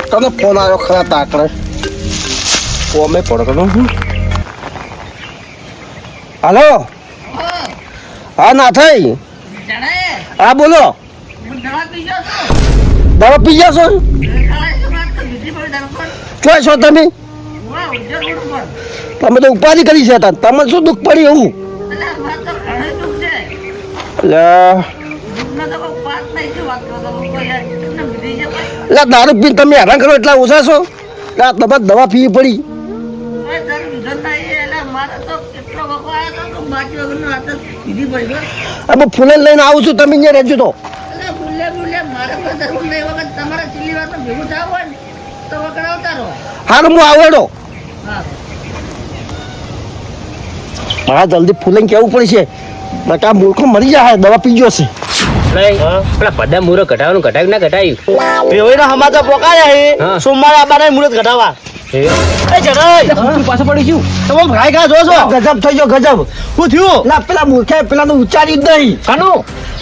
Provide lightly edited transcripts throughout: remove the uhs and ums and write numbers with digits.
તને ફોન આવ્યો ખરા તાકડે ઓમે પડકનો હાલો હા ના થઈ હા બોલો દવા પી જશો ક્યાં છો તમે તમે તો ઉપાધિ કરી છે તમને શું દુઃખ પડી એવું એટલે દારૂ પીને તમે હેરાન કરો એટલા ઓછા છો તમારે દવા પીવી પડી હવે ફૂલે લઈને આવું છું તમે અહીંયા રહેજો તો હારું હું આવડો મારા જલ્દી ફૂલે કેવું પડશે બટા મૂર્ખો મરી જાય દવા પીજો છે પેલા પદા મુહૂર્ત ઘટાડવાનું ઘટાડ્યું ના ઘટાડ્યું એના સમાચાર પોકાયા સોમવારે આબાને મુહૂર્ત ઘટાડવા પાછો પડી ગયું તમે ભાઈ કા જો છો ગજબ થઈ ગયો ગજબ શું થયું લા પેલા મૂર્ખે પેલા તો ઉચ્ચારી જ નહીં કાનું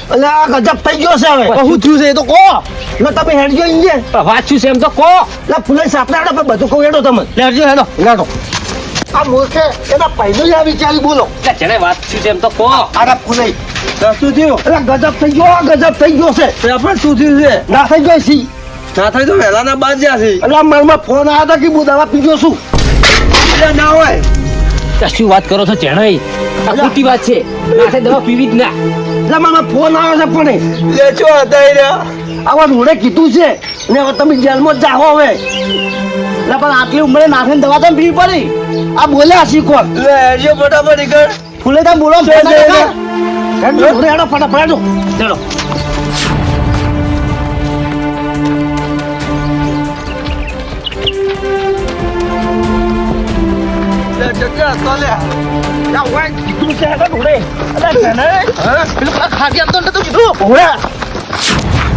એટલે આ ગજબ થઈ ગયો છે હવે શું થયું છે એ તો કહો એટલે તમે હેડજો અહીંયા વાત શું છે એમ તો કહો લા ફૂલે સાપડા હેડો બધું કહું હેડો તમે હેડજો હેડો હેડો આ મૂર્ખે એના પહેલું જ આ વિચારી બોલો ચણે વાત શું છે એમ તો કહો આરા ફૂલે શું થયું એટલે ગજબ થઈ ગયો છે આપણે શું થયું છે ના થઈ ગયો સી ના થઈ તો વહેલા ના બાદ જ્યાં છે એટલે મારમાં ફોન આવ્યો હતો કે હું દવા પીજો છું એટલે ના હોય શું વાત કરો છો ચેણાઈ આ ખોટી વાત છે ના દવા પીવી જ ના એટલે મારા ફોન આવ્યો છે પણ લે છો હતા આવા રોડે કીધું છે ને હવે તમે જેલમાં જ જાઓ હવે એટલે પણ આટલી ઉંમરે નાખે દવા તો પીવી પડી આ બોલ્યા શીખો લે હેડજો ફટાફટ નીકળ ફૂલે તમે બોલો હેડો ફટાફટ હેડો ચલો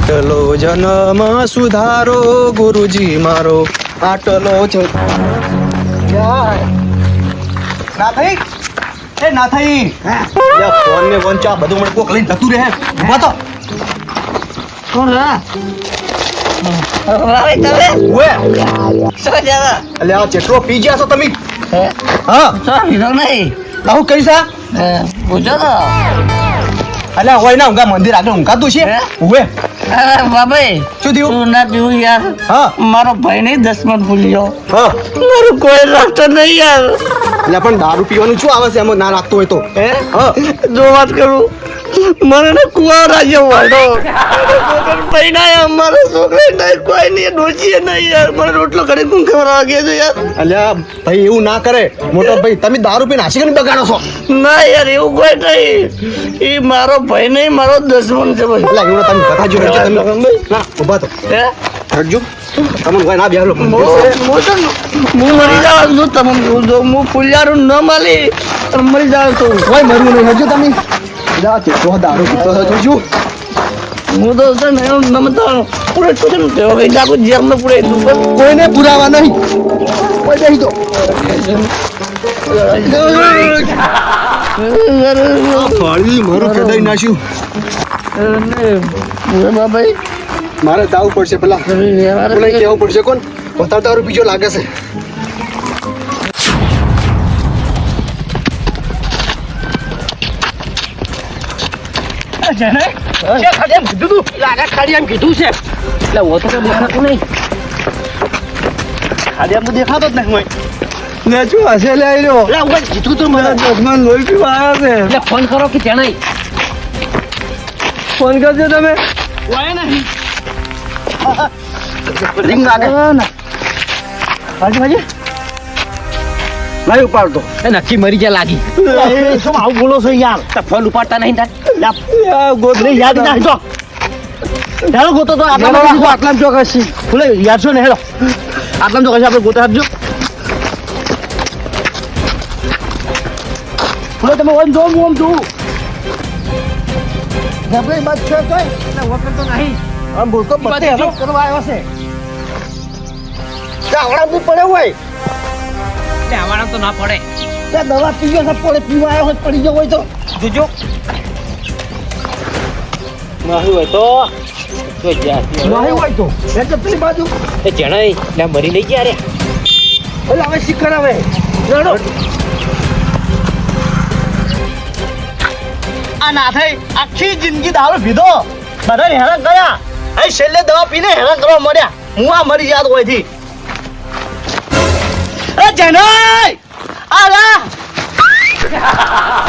આટલો જન્મ સુધારો ગુરુજી મારો આટલો જ ના થઈ એ ના થઈ ફોન ને ફોન ચા બધું મને કોક લઈને જતું રહે ઉભા તો કોણ હા એટલે આ જેટલો પી ગયા છો તમે હા આવું કરી સા અલ્યા હોય ના ઊંઘા મંદિર આગળ ઊંઘાતું છે ઉવે બાબાઈ શું થયું ના પીવું યાર હા મારો ભાઈ નહીં 10 મિનિટ ભૂલ્યો હા મારું કોઈ લાગતો નહીં યાર એટલે પણ દારૂ પીવાનું શું આવે છે એમાં ના લાગતો હોય તો હા જો વાત કરું મને ને કુવા રાજ્ય વાળો પૈના અમારો છોકરા નહીં કોઈ નહીં ડોચીએ નહીં યાર મને રોટલો કરી કોણ ખવડાવવા ગયા છો યાર અલ્યા ભાઈ એવું ના કરે મોટો ભાઈ તમે દારૂ પીને હાસી કરીને બગાડો છો ના યાર એવું કોઈ નહીં એ મારો ભાઈ નહીં મારો દુશ્મન છે ભાઈ એટલે એવું તમે કથા જો તમે ના ઉભા તો હટજો તમને ભાઈ ના બેહાલો હું મરી જાવ છું તમને હું ફૂલિયારું ન માલી મરી જાવ છું કોઈ મરવું નહીં હજુ તમે દારૂ પીતો જોજો હું તો છે ને નમતા પૂરે છોડે ને તેઓ કઈ જાગું જેમ ને પૂરે કોઈને પુરાવા નહીં કોઈ જઈ તો મારું કદાઈ નાખ્યું ભાઈ મારે જાવું પડશે પેલા કેવું પડશે કોણ વધારે દારૂ પીજો લાગે છે કીધું છે એટલે હું તો દેખાતું નહીં ખાલી આમ તો દેખાતો જ નહીં ને શું હશે લે આવ્યો કીધું તો મને ભગવાન લોહી પીવા આવ્યા છે એટલે ફોન કરો કે ચેણાઈ ફોન કરજો તમે રિંગ લાગે હાજી નહીં ઉપાડતો એ નક્કી મરી જાય લાગી શું આવું બોલો છો યાર ફોન ઉપાડતા નહીં તાર ગોદરી યાદ ના જો હેલો ગોતો તો આટલામ ચોકસ ફૂલે યાદ છો ને હેલો આટલામ ચોકસ આપણે ગોતા આપજો ફૂલે તમે ઓમ જો ઓમ જોઉં આપણે મત છે તો વખત તો નહીં આમ બોલતો બધે હેલો કરવા આવ્યો છે આવડા બી પડે હોય આવવાનું તો ના પડે ત્યાં દવા પીવો છે પડે પીવા આવ્યો હોય પડી ગયો હોય તો જોજો નહીં હોય તો તો જ્યાં નહીં હોય તો એટલે પેલી બાજુ એ જણાય ને મરી નહીં ગયા રે. એટલે હવે શીખર હવે લડો. આ ના થઈ આખી જિંદગી દારૂ પીધો બધા હેરાન કર્યા અહીં છેલ્લે દવા પીને હેરાન કરવા મળ્યા હું આ મરી યાદ હોય થી એ જનાય આલા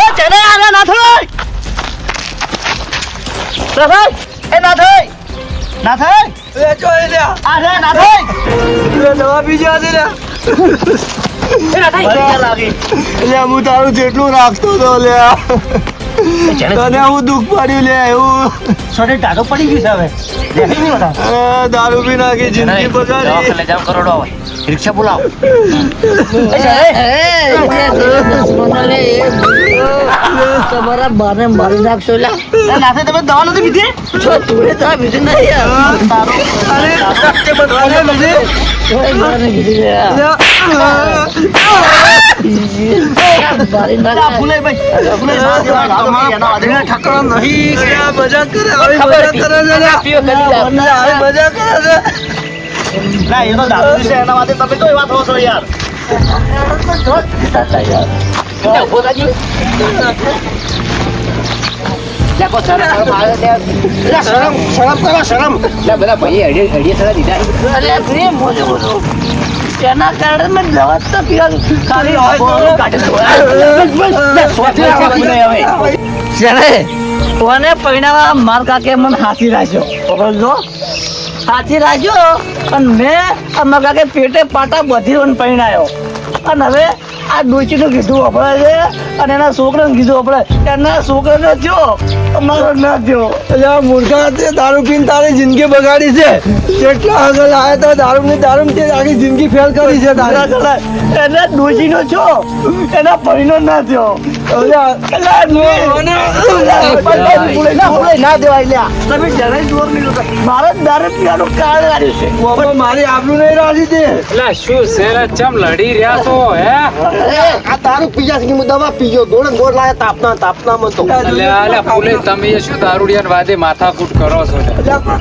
એ જનાય આલા ના થઈ ના થઈ એ ના થઈ ના થઈ એ જો એ લે આ ના થઈ દવા પી જા દે લે એ ના થાય. લાગી લે હું તારું જેટલું રાખતો તો લે તને હું દુઃખ પડ્યું લે એવું સોડે ટાટો પડી ગયું છે હવે દારૂ પી નાખી જિંદગી બગાડી દવાખાને લઈ જાઓ, કરોડો આવે. રિક્ષા બોલાવો. તમારા બાને મારી નાખશો નાથે તમે દવા નથી પીધી છો તુડે તો બીજું નહીં દારૂ અરે તે બધાને લીધી મારી આ ભૂલે ભાઈ ભૂલે ના દેવા તમારા આદમીને ઠકરો નહીં કે આ મજાક કરે આવી મજાક કરે છે લે પીઓ કરી જાઓ. આવી મજાક કરે છે ના એ તો દારૂ છે એના માટે તમે કઈ વાત હો છો યાર લે, ઉભો થાજો. લે, કોઈ શરમ બરમ આવે લે. લે શરમ શરમ કરો શરમ લે, બધા ભાઈએ અડીએ થતા દીધા. એના કારણે મેં દવા તો પીવાનું ખાલી બોલું કાઢી દો. લે, સોથી રાખો નહીં હવે. જ્યારે કોને પૈણાવા માર કાકે મને હાથી રાખ્યો જો હાથી રાખ્યો અને મેં અમાર કાકે પેટે પાટા બધી મને પૈણાયો અને હવે આ ડોચીનું કીધું આપણે છે અને એના છોકરાને કીધું આપણે એના છોકરાને થયો અમારો ના થયો એટલે આ મૂર્ખા તે દારૂ પીને તારી જિંદગી બગાડી છે કેટલા આગળ આવ્યા તો દારૂ તે આખી જિંદગી ફેલ કરી છે તારી એને ડોચીનો છો એના પૈણો ના થયો ના દેવાય લ્યા તમે જરાય જોર નહીં લો મારે દારૂ પીવાનું કારણ આવ્યું છે મારી આબરૂ નહીં રાજી તે એટલે શું છે રે? ચમ લડી રહ્યા છો હે? આ દારૂ પીજા છે કે હું દવા પીજો ગોળ લાયા તાપનામાં તો અલ્યા ફૂલે તમે એ શું દારૂડિયાને વાદે માથાકૂટ કરો છો લે?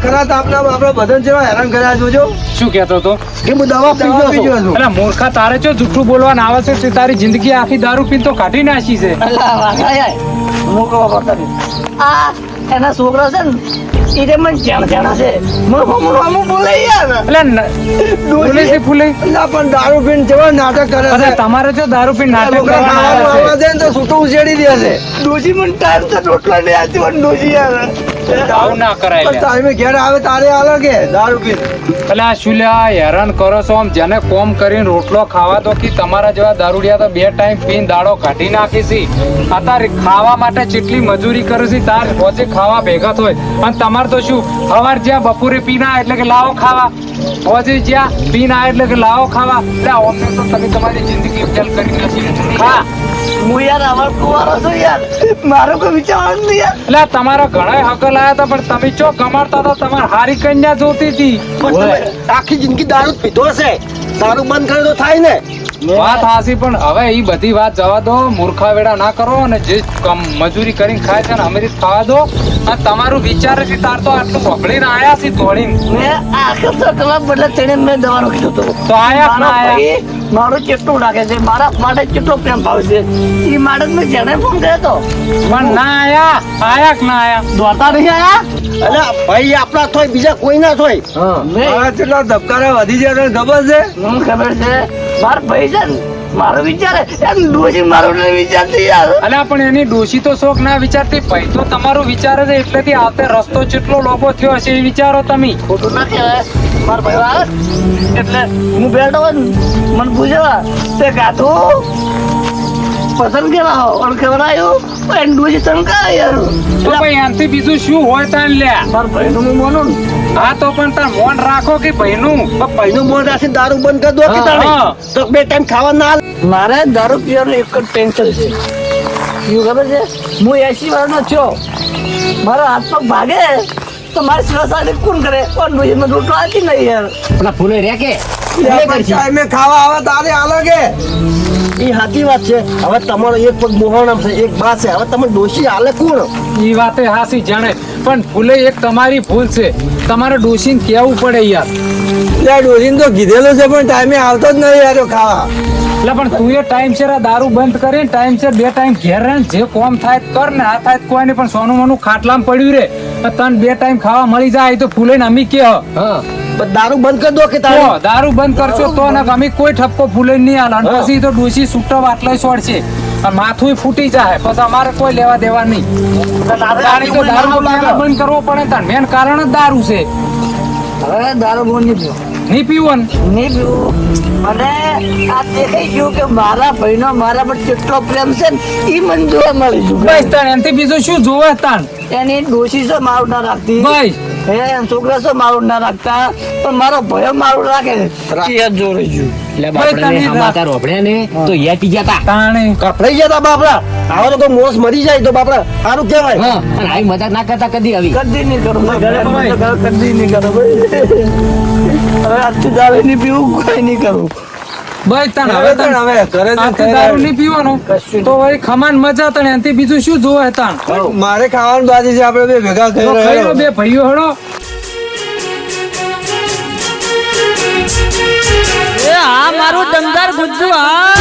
ખરા તાપનામાં આપણે બધાને જેવા હેરાન કર્યા જોજો શું કહેતો તો? કે હું દવા પીજો છું એટલે મૂર્ખા તારે જો જૂઠું બોલવાનું આવે છે તે તારી જિંદગી આખી દારૂ પીને તો કાઢી નાખી છે. આ એના છોકરા છે ને એ મને જાણા છે હું બોલે યાર એટલે ફૂલે છે ફૂલે. એટલે પણ દારૂ પીને જેવા નાટક કરે અરે છે તમારે જો દારૂ પીને નાટક કરવાના ખાવાનું આવે આવવા છે. દે ને તો છૂટું ઉછેડી દે છે ડોસી મને ટાઈમ તો રોટલા નહીં આવતી પણ ડોસી યાર આવું ના કરાય લે. ટાઈમે ઘેર આવે તારે આલો કે દારૂ પીને એટલે આ શું લે આ હેરાન કરો છો આમ જેને કોમ કરીને રોટલો ખાવા દો કે તમારા જેવા દારૂડિયા તો 2 ટાઈમ પીને દાડો કાઢી નાખી છે. અત્યારે ખાવા માટે જેટલી મજૂરી કરે છે તાર રોજે ખાવા ભેગા થાય અને તમારે તો શું સવાર જ્યાં બપોરે પીના એટલે કે લાવો ખાવા રોજે જ્યાં પીના એટલે કે લાવો ખાવા એટલે ઓફિસ તો તમે તમારી જિંદગી ઉજ્જવલ કરી નથી. હા હું યાર અમાર કુવારો છું યાર મારો કોઈ વિચારવાનું નહીં યાર એટલે તમારા ઘણા હકલ આયા હતા પણ તમે ચો કમાડતા હતા તમારે હારી કન્યા જોતી હતી. પણ તમે આખી જિંદગી દારૂ જ પીધો હશે દારૂ બંધ કરે તો થાય ને વાત હાસી પણ હવે એ બધી વાત જવા દો. મૂર્ખા વેડા ના કરો અને જે મજૂરી કરીને ખાય છે ને અમીરી ખાવા દો. અને તમારું વિચાર છે તાર તો આટલું પકડીને આયા છે દોડીને મેં આખો તો કલાક બદલે તેને મેં દવાનું કીધું હતું તો આયા કે ના મારો આયા? ભાઈ મારું કેટલું રાખે છે મારા માટે કેટલો પ્રેમ ભાવ છે એ માટે મેં જેને ફોન કર્યો હતો પણ ના આયા આયા કે ના આયા? દોડતા નહીં આયા અલે ભાઈ આપણા થોય બીજા કોઈ ના થોય મેં કેટલા ધબકારા વધી જાય તને ખબર છે મને ખબર છે માર ભાઈ છે ને મારો વિચાર એમ ડોસી મારો નહીં વિચારતી યાર અલ્યા પણ એની ડોશી તો શોખ ના વિચારતી ભાઈ તો તમારું વિચારે છે એટલેથી આવતે રસ્તો જેટલો લોભો થયો હશે એ વિચારો તમે. ખોટું ના કહેવાય મારો ભાઈ આવે એટલે હું બેઠો હોય ને મને પૂછ્યા તે ગાતું પસંદ કેવા હો અને ખવડાયું પણ ડોસી શંકા યાર તો ભાઈ આનાથી બીજું શું હોય તાન લ્યા? મારા ભાઈનું હું માનું ને હા તો પણ તાર મોન રાખો કે ભાઈનું ભાઈનું મોઢ રાખીને દારૂ બંધ કરી દો કે હા, તારે હા. તો 2 ટાઈમ ખાવા ના આલે. મારે દારૂ પીવાનું એક જ ટેન્શન છે શું ખબર છે હું 80 વર્ષનો છો મારો હાથ પગ ભાગે તો મારી સેવા સાથે કોણ કરે કોણ ડોસી મને રોટલો આપી નહીં યાર પેલા ફૂલે રે કે ટાઈમે ખાવા આવે તારે આલો કે એ સાચી વાત છે. હવે તમારો એક પગ મોહણમ છે, એક બા છે. હવે તમે ડોશી હાલે કોણ? એ વાતે હાસી જાણે, પણ ભૂલે એક તમારી ભૂલ છે. તમારે ડોશીને કહેવું પડે યાર. યાર ડોસીને તો કીધેલું છે પણ ટાઈમે આવતો જ નહીં યાર ખાવા. એટલે પણ તું એ ટાઈમસર આ દારૂ બંધ કરીને ટાઈમસર 2 ટાઈમ ઘેર રહે ને જે કોમ થાય તે કર ને. આ થાય તો કોઈ નહીં, પણ સોનું મોનું ખાટલામાં પડ્યું રે તને 2 ટાઈમ ખાવા મળી જાય તો ફૂલે ને અમી કે હા પણ દારૂ બંધ કરી દો કે તો તારે દારૂ બંધ કરશો તો ને અમે કોઈ ઠપકો ફૂલે નહીં હાલ. અને પછી તો ડોશી છૂટો વાટલો છોડશે અને માથું ફૂટી જાય, પછી અમારે કોઈ લેવા દેવા નહીં. તાણી તો દારૂ બંધ કરવો પડે તાણ. મેન કારણ જ દારૂ છે. હવે દારૂ બહુ નહીં પીવો. નહીં પીવું ને નહીં પીવું. મને આ દેખાઈ ગયું કે મારા ભાઈનો મારા પર કેટલો પ્રેમ છે ને એ મને જોવા મળી બસ ગયું. તાણ એનાથી બીજું શું જોવે તાણ. એની ડોશી છે મારું ના રાખતી, બસ હે છોકરા છે મારું ના રાખતા, પણ મારો ભયો મારું રાખે છે. એ જોડે ગયું. એટલે ભાઈ, બાપડાને તમે સમાચાર હોભળ્યા ને તો યાટી ગયા તા. તાણે કપડાઈ જતા બાપડા. આવો તો કોઈ મોસ મરી જાય તો બાપડા સારું કહેવાય. હા અને આવી મજાક ના કરતા કદી આવી. કદી નહીં કરું મેં ઘરે કદી નહીં કરું ભાઈ. હવે આજથી દારૂ નહીં પીવું, કોઈ નહીં કરું. બસ તાણ હવે તાણ હવે ઘરે આથી દારૂ નહીં પીવાનું તો વળી ખમાન મજા તાણ. એનાથી બીજું શું જોવે તાણ. મારે ખાવાનું બાકી છે, આપણે બે ભેગા તો ખાઈ લો બે ભાઈઓ હળો. એ આ મારું દમદાર ગુજ્જુ આ